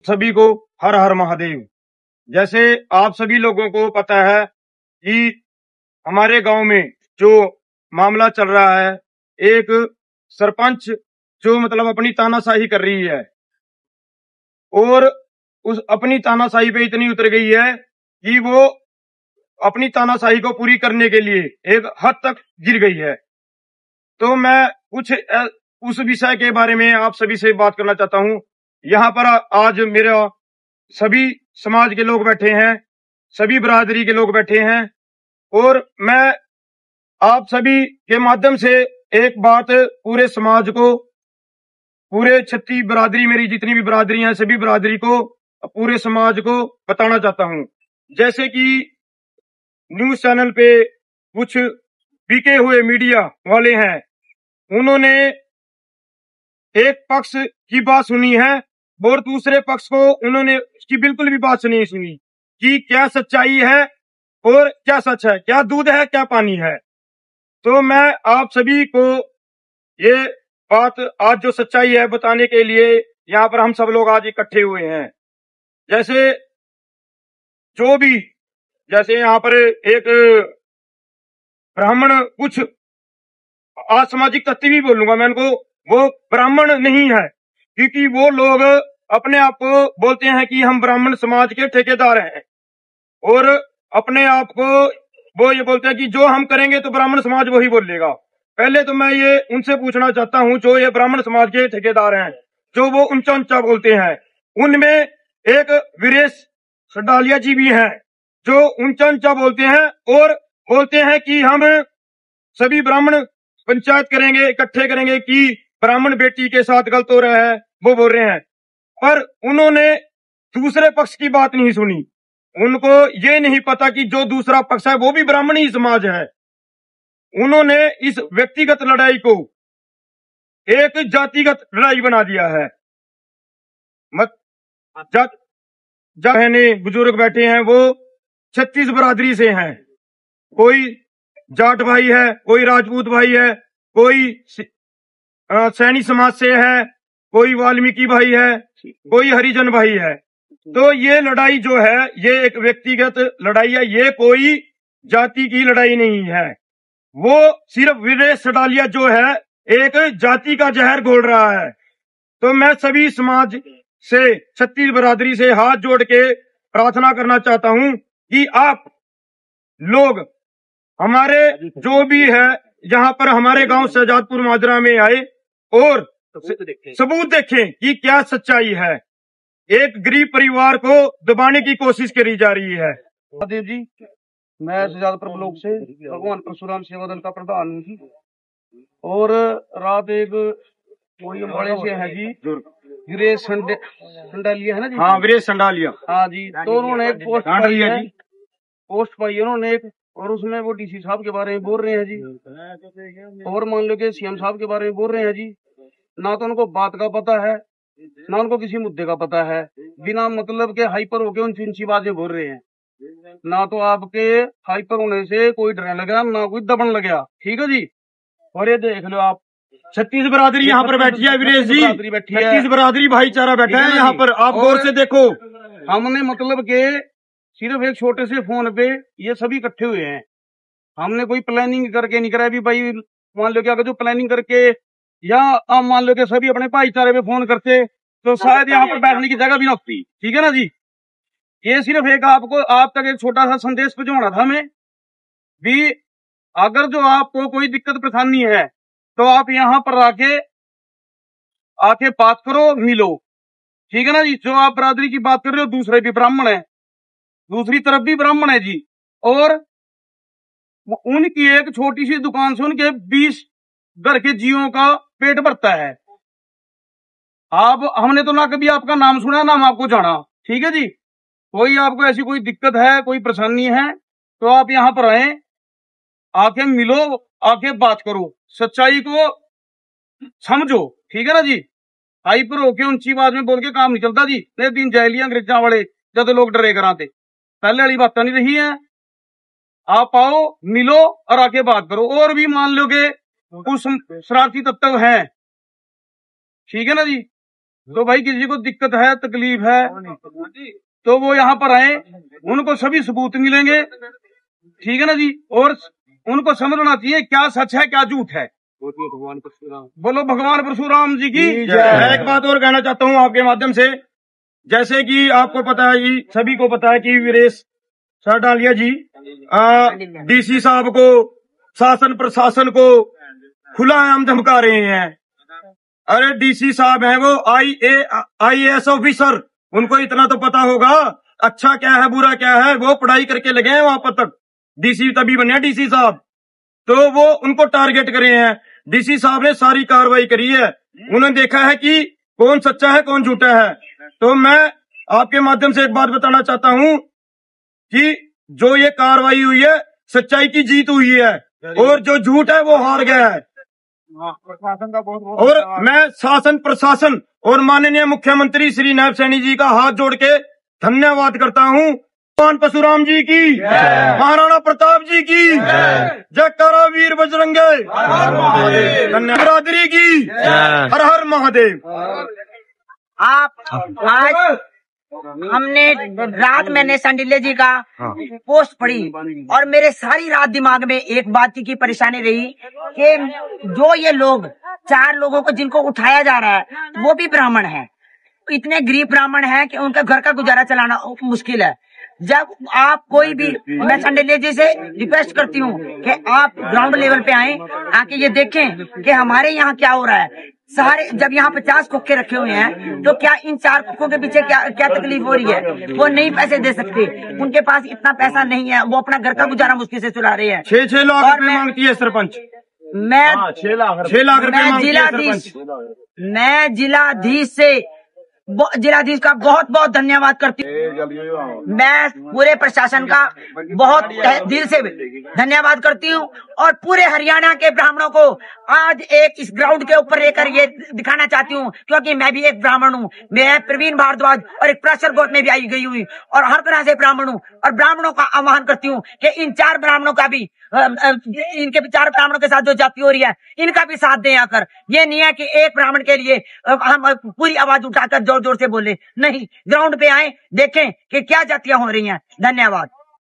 सभी को हर हर महादेव। जैसे आप सभी लोगों को पता है कि हमारे गांव में जो मामला चल रहा है, एक सरपंच जो मतलब अपनी तानाशाही कर रही है और उस अपनी तानाशाही पे इतनी उतर गई है कि वो अपनी तानाशाही को पूरी करने के लिए एक हद तक गिर गई है। तो मैं कुछ उस विषय के बारे में आप सभी से बात करना चाहता हूं। यहाँ पर आज मेरा सभी समाज के लोग बैठे हैं, सभी बिरादरी के लोग बैठे हैं और मैं आप सभी के माध्यम से एक बात पूरे समाज को, पूरे छत्तीस बिरादरी, मेरी जितनी भी बिरादरी हैं सभी बिरादरी को, पूरे समाज को बताना चाहता हूं। जैसे कि न्यूज चैनल पे कुछ बिके हुए मीडिया वाले हैं, उन्होंने एक पक्ष की बात सुनी है और दूसरे पक्ष को उन्होंने उसकी बिल्कुल भी बात नहीं सुनी कि क्या सच्चाई है और क्या सच है, क्या दूध है क्या पानी है। तो मैं आप सभी को ये बात आज जो सच्चाई है बताने के लिए यहाँ पर हम सब लोग आज इकट्ठे हुए हैं। जैसे जो भी, जैसे यहाँ पर एक ब्राह्मण, कुछ असामाजिक तत्व भी बोलूंगा मैं उनको, वो ब्राह्मण नहीं है, क्योंकि वो लोग अपने आप को बोलते हैं कि हम ब्राह्मण समाज के ठेकेदार हैं और अपने आप को वो ये बोलते हैं कि जो हम करेंगे तो ब्राह्मण समाज वही बोलेगा। पहले तो मैं ये उनसे पूछना चाहता हूं, जो ये ब्राह्मण समाज के ठेकेदार हैं, जो वो ऊंचा ऊंचा बोलते हैं, उनमें एक वीरेश सडालिया जी भी हैं जो ऊंचा ऊंचा बोलते हैं और बोलते हैं कि हम सभी ब्राह्मण पंचायत करेंगे, इकट्ठे करेंगे कि ब्राह्मण बेटी के साथ गलत हो रहा है, वो बोल रहे हैं। पर उन्होंने दूसरे पक्ष की बात नहीं सुनी। उनको ये नहीं पता कि जो दूसरा पक्ष है वो भी ब्राह्मण ही समाज है। उन्होंने इस व्यक्तिगत लड़ाई को एक जातिगत लड़ाई बना दिया है। बुजुर्ग बैठे हैं, वो 36 बिरादरी से हैं। कोई जाट भाई है, कोई राजपूत भाई है, कोई सैनी समाज से है, कोई वाल्मीकि भाई है, कोई हरिजन भाई है। तो ये लड़ाई जो है ये एक व्यक्तिगत लड़ाई है, ये कोई जाति की लड़ाई नहीं है। वो सिर्फ वीरेश सडालिया जो है एक जाति का जहर घोल रहा है। तो मैं सभी समाज से, 36 बिरादरी से हाथ जोड़ के प्रार्थना करना चाहता हूं कि आप लोग हमारे जो भी है यहाँ पर हमारे गांव शहजादपुर माजरा में आए और सबूत देखें कि क्या सच्चाई है। एक गरीब परिवार को दबाने की कोशिश करी जा रही है। महादेव जी, मैं शहजादपुर ब्लॉक से भगवान परशुराम सेवा दल का प्रधान हूँ और रात एक कोई बड़े से है जी, वीरेश संडालिया है ना जी। हाँ, वीरेश संडालिया। हाँ जी। तो उन्होंने एक पोस्ट पाई है उन्होंने एक, और उसमें वो डीसी साहब के बारे में बोल रहे हैं जी, और मान लो कि सीएम साहब के बारे में बोल रहे हैं जी। ना तो उनको बात का पता है, ना उनको किसी मुद्दे का पता है, बिना मतलब के हाइपर होके ऊंची ऊंची बातें बोल रहे हैं। ना तो आपके हाइपर होने से कोई डरने लगा, ना कोई दबन लगा। ठीक है जी। और ये देख लो आप, 36 बिरादरी यहाँ पर बैठी है वीरेश जी, 36 बिरादरी भाईचारा बैठा है यहाँ पर, आप गौर से देखो। हमने मतलब के सिर्फ एक छोटे से फोन पे ये सभी इकट्ठे हुए हैं। हमने कोई प्लानिंग करके नहीं करा भी भाई, मान लो कि अगर जो प्लानिंग करके या आप मान लो कि सभी अपने भाईचारे पे फोन करते तो शायद यहाँ पर बैठने की जगह भी न होती। ठीक है ना जी। ये सिर्फ एक आपको, आप तक एक छोटा सा संदेश पहुंचाना था हमें भी, अगर जो आपको कोई दिक्कत परेशानी है तो आप यहाँ पर आके बात करो, मिलो। ठीक है ना जी। जो आप बिरादरी की बात कर रहे हो, दूसरे भी ब्राह्मण है, दूसरी तरफ भी ब्राह्मण है जी, और उनकी एक छोटी सी दुकान से उनके 20 घर के जीवों का पेट भरता है। आप, हमने तो ना कभी आपका नाम सुना ना हम आपको जाना। ठीक है जी। कोई आपको ऐसी कोई दिक्कत है, कोई परेशानी है तो आप यहाँ पर आए, आके मिलो, आके बात करो, सच्चाई को समझो। ठीक है ना जी। हाइपर होके ऊंची बात में बोल के काम नहीं चलता जी। नहीं दिन जैलिया अंग्रेजा वाले जब लोग डरे कराते, पहले वाली बात नहीं रही है। आप आओ, मिलो और आके बात करो। और भी मान लो कि कुछ शरारती तत्व हैं, ठीक है ना जी, तो भाई किसी को दिक्कत है, तकलीफ है, तो वो यहाँ पर आए, उनको सभी सबूत मिलेंगे, ठीक है ना जी। और उनको समझना चाहिए क्या सच है क्या झूठ है। बोलो भगवान परशुराम जी की मैं एक बात और कहना चाहता हूँ आपके माध्यम से। जैसे कि आपको पता है, ये सभी को पता है कि वीरेश सर डालिया जी डीसी साहब को, शासन प्रशासन को खुला आम धमका रहे हैं। अरे डीसी साहब हैं वो IAS ऑफिसर, उनको इतना तो पता होगा अच्छा क्या है बुरा क्या है। वो पढ़ाई करके लगे हैं वहां पर तक, डीसी तभी बने डीसी साहब। तो वो उनको टारगेट करे हैं। डीसी साहब ने सारी कार्रवाई करी है, उन्होंने देखा है कि कौन सच्चा है कौन झूठा है। तो मैं आपके माध्यम से एक बात बताना चाहता हूं कि जो ये कार्रवाई हुई है, सच्चाई की जीत हुई है और जो झूठ है वो हार गया है। प्रशासन का बहुत और मैं शासन प्रशासन और माननीय मुख्यमंत्री श्री नायब सैनी जी का हाथ जोड़ के धन्यवाद करता हूं। भगवान परशुराम जी की, महाराणा प्रताप जी की जय, करो वीर बजरंगे, धन्यवाद बरादरी की, हर हर महादेव। आप आज हमने रात मैंने संडिल्ले जी का पोस्ट पढ़ी और मेरे सारी रात दिमाग में एक बात की परेशानी रही कि जो ये लोग 4 लोगों को जिनको उठाया जा रहा है वो भी ब्राह्मण है, इतने गरीब ब्राह्मण है कि उनका घर का गुजारा चलाना मुश्किल है। जब आप कोई भी, मैं संडिल्ले जी से रिक्वेस्ट करती हूँ कि आप ग्राउंड लेवल पे आए, आके ये देखें कि हमारे यहाँ क्या हो रहा है। सारे जब यहाँ 50 कुक्के रखे हुए हैं तो क्या इन 4 कुक्कों के पीछे क्या तकलीफ हो रही है। वो नहीं पैसे दे सकते, उनके पास इतना पैसा नहीं है, वो अपना घर का गुजारा मुश्किल से चला रहे हैं। 6 लाख रुपए मांगती है सरपंच। मैं 6 लाख रुपए मांगती है सरपंच। मैं जिलाधीश से जिलाधीश का बहुत बहुत धन्यवाद करती हूँ। मैं पूरे प्रशासन का बहुत दिल से धन्यवाद करती हूँ और पूरे हरियाणा के ब्राह्मणों को आज एक इस ग्राउंड के ऊपर लेकर ये दिखाना चाहती हूँ, क्योंकि मैं भी एक ब्राह्मण हूँ। मैं प्रवीण भारद्वाज और एक प्रेशर गोट में भी आई गई हुई और हर तरह से ब्राह्मण हूँ और ब्राह्मणों का आह्वान करती हूँ कि इन 4 ब्राह्मणों का भी, इनके 4 ब्राह्मणों के साथ जो जाति हो रही है इनका भी साथ दें आकर। ये नहीं है कि एक ब्राह्मण के लिए हम पूरी आवाज उठाकर जोर जोर से बोले, नहीं, ग्राउंड पे आए, देखें कि क्या जातियां हो रही हैं। धन्यवाद।